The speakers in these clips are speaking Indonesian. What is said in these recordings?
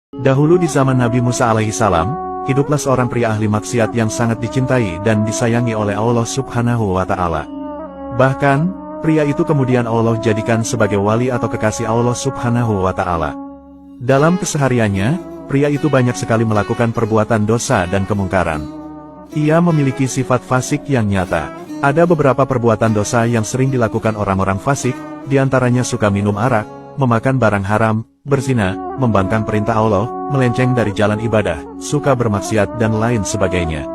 Dahulu di zaman Nabi Musa alaihissalam, hiduplah seorang pria ahli maksiat yang sangat dicintai dan disayangi oleh Allah Subhanahu wa Ta'ala. Bahkan, pria itu kemudian Allah jadikan sebagai wali atau kekasih Allah Subhanahu wa Ta'ala. Dalam kesehariannya, pria itu banyak sekali melakukan perbuatan dosa dan kemungkaran. Ia memiliki sifat fasik yang nyata. Ada beberapa perbuatan dosa yang sering dilakukan orang-orang fasik, diantaranya suka minum arak, memakan barang haram, berzina, membangkang perintah Allah, melenceng dari jalan ibadah, suka bermaksiat dan lain sebagainya.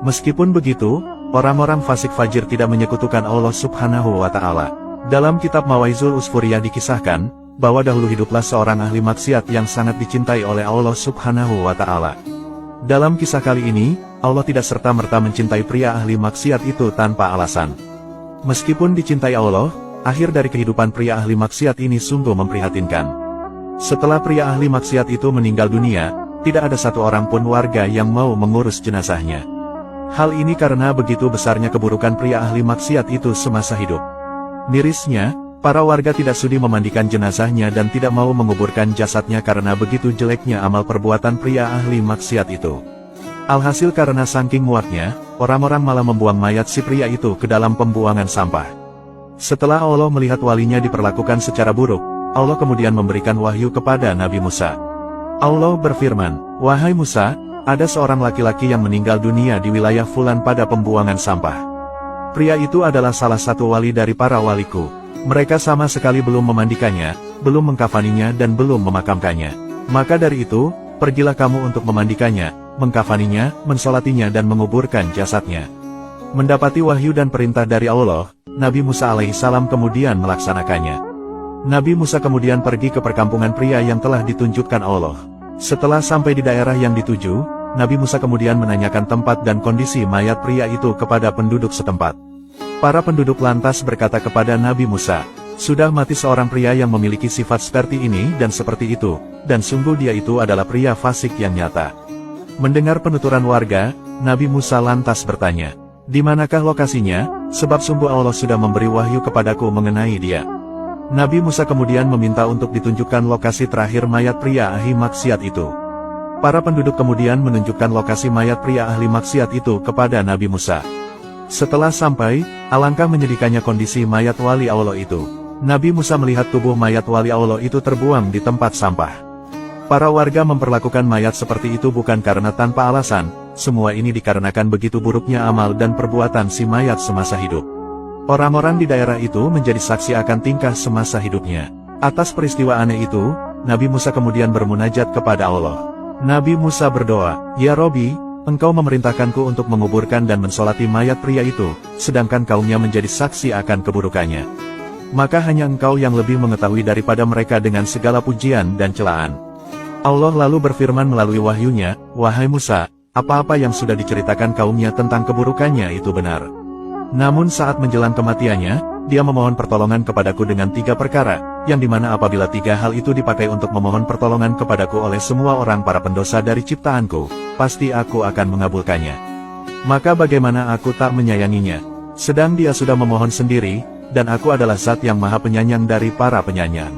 Meskipun begitu, orang-orang fasik fajir tidak menyekutukan Allah Subhanahu wa Ta'ala. Dalam kitab Mawaizul Usfuriyah dikisahkan, bahwa dahulu hiduplah seorang ahli maksiat yang sangat dicintai oleh Allah Subhanahu wa Ta'ala. Dalam kisah kali ini, Allah tidak serta-merta mencintai pria ahli maksiat itu tanpa alasan. Meskipun dicintai Allah, akhir dari kehidupan pria ahli maksiat ini sungguh memprihatinkan. Setelah pria ahli maksiat itu meninggal dunia, tidak ada satu orang pun warga yang mau mengurus jenazahnya. Hal ini karena begitu besarnya keburukan pria ahli maksiat itu semasa hidup. Mirisnya, para warga tidak sudi memandikan jenazahnya dan tidak mau menguburkan jasadnya karena begitu jeleknya amal perbuatan pria ahli maksiat itu. Alhasil karena saking muaknya, orang-orang malah membuang mayat si pria itu ke dalam pembuangan sampah. Setelah Allah melihat walinya diperlakukan secara buruk, Allah kemudian memberikan wahyu kepada Nabi Musa. Allah berfirman, "Wahai Musa, ada seorang laki-laki yang meninggal dunia di wilayah Fulan pada pembuangan sampah. Pria itu adalah salah satu wali dari para waliku. Mereka sama sekali belum memandikannya, belum mengkafaninya dan belum memakamkannya. Maka dari itu, pergilah kamu untuk memandikannya, mengkafaninya, mensolatinya dan menguburkan jasadnya." Mendapati wahyu dan perintah dari Allah, Nabi Musa alaihissalam kemudian melaksanakannya. Nabi Musa kemudian pergi ke perkampungan pria yang telah ditunjukkan Allah. Setelah sampai di daerah yang dituju, Nabi Musa kemudian menanyakan tempat dan kondisi mayat pria itu kepada penduduk setempat. Para penduduk lantas berkata kepada Nabi Musa, "Sudah mati seorang pria yang memiliki sifat seperti ini dan seperti itu, dan sungguh dia itu adalah pria fasik yang nyata." Mendengar penuturan warga, Nabi Musa lantas bertanya, "Di manakah lokasinya? Sebab sungguh Allah sudah memberi wahyu kepadaku mengenai dia." Nabi Musa kemudian meminta untuk ditunjukkan lokasi terakhir mayat pria ahli maksiat itu. Para penduduk kemudian menunjukkan lokasi mayat pria ahli maksiat itu kepada Nabi Musa. Setelah sampai, alangkah menyedihkannya kondisi mayat wali Allah itu. Nabi Musa melihat tubuh mayat wali Allah itu terbuang di tempat sampah. Para warga memperlakukan mayat seperti itu bukan karena tanpa alasan, semua ini dikarenakan begitu buruknya amal dan perbuatan si mayat semasa hidup. Orang-orang di daerah itu menjadi saksi akan tingkah semasa hidupnya. Atas peristiwa aneh itu, Nabi Musa kemudian bermunajat kepada Allah. Nabi Musa berdoa, "Ya Robbi, Engkau memerintahkanku untuk menguburkan dan mensolati mayat pria itu, sedangkan kaumnya menjadi saksi akan keburukannya. Maka hanya Engkau yang lebih mengetahui daripada mereka dengan segala pujian dan celaan." Allah lalu berfirman melalui wahyunya, "Wahai Musa, apa-apa yang sudah diceritakan kaumnya tentang keburukannya itu benar. Namun saat menjelang kematiannya, dia memohon pertolongan kepadaku dengan 3 perkara, yang dimana apabila 3 hal itu dipakai untuk memohon pertolongan kepadaku oleh semua orang para pendosa dari ciptaanku, pasti aku akan mengabulkannya. Maka bagaimana aku tak menyayanginya? Sedang dia sudah memohon sendiri, dan aku adalah zat yang maha penyayang dari para penyayang."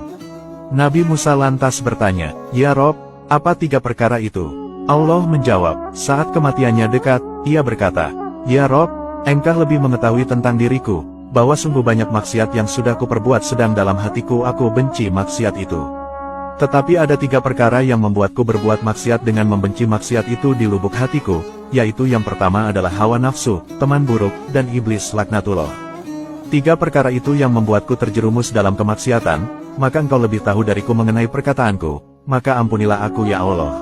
Nabi Musa lantas bertanya, "Ya Rob, apa 3 perkara itu?" Allah menjawab, saat kematiannya dekat, ia berkata, "Ya Rob, Engkau lebih mengetahui tentang diriku, bahwa sungguh banyak maksiat yang sudah kuperbuat sedang dalam hatiku aku benci maksiat itu. Tetapi ada 3 perkara yang membuatku berbuat maksiat dengan membenci maksiat itu di lubuk hatiku, yaitu yang pertama adalah hawa nafsu, teman buruk, dan iblis laknatullah. 3 perkara itu yang membuatku terjerumus dalam kemaksiatan, maka Engkau lebih tahu dariku mengenai perkataanku, maka ampunilah aku ya Allah."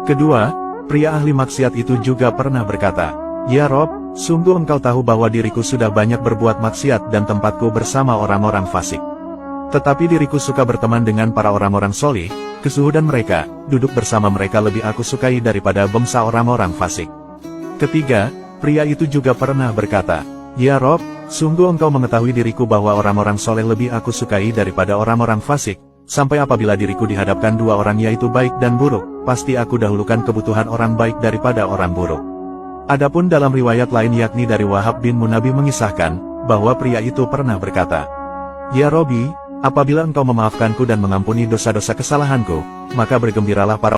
Kedua, pria ahli maksiat itu juga pernah berkata, "Ya Rob, sungguh Engkau tahu bahwa diriku sudah banyak berbuat maksiat dan tempatku bersama orang-orang fasik. Tetapi diriku suka berteman dengan para orang-orang solih, kesuhudan mereka, duduk bersama mereka lebih aku sukai daripada bangsa orang-orang fasik." Ketiga, pria itu juga pernah berkata, "Ya Rob, sungguh Engkau mengetahui diriku bahwa orang-orang soleh lebih aku sukai daripada orang-orang fasik, sampai apabila diriku dihadapkan 2 orang yaitu baik dan buruk, pasti aku dahulukan kebutuhan orang baik daripada orang buruk." Adapun dalam riwayat lain yakni dari Wahab bin Munabi mengisahkan, bahwa pria itu pernah berkata, "Ya Robbi, apabila Engkau memaafkanku dan mengampuni dosa-dosa kesalahanku, maka bergembiralah para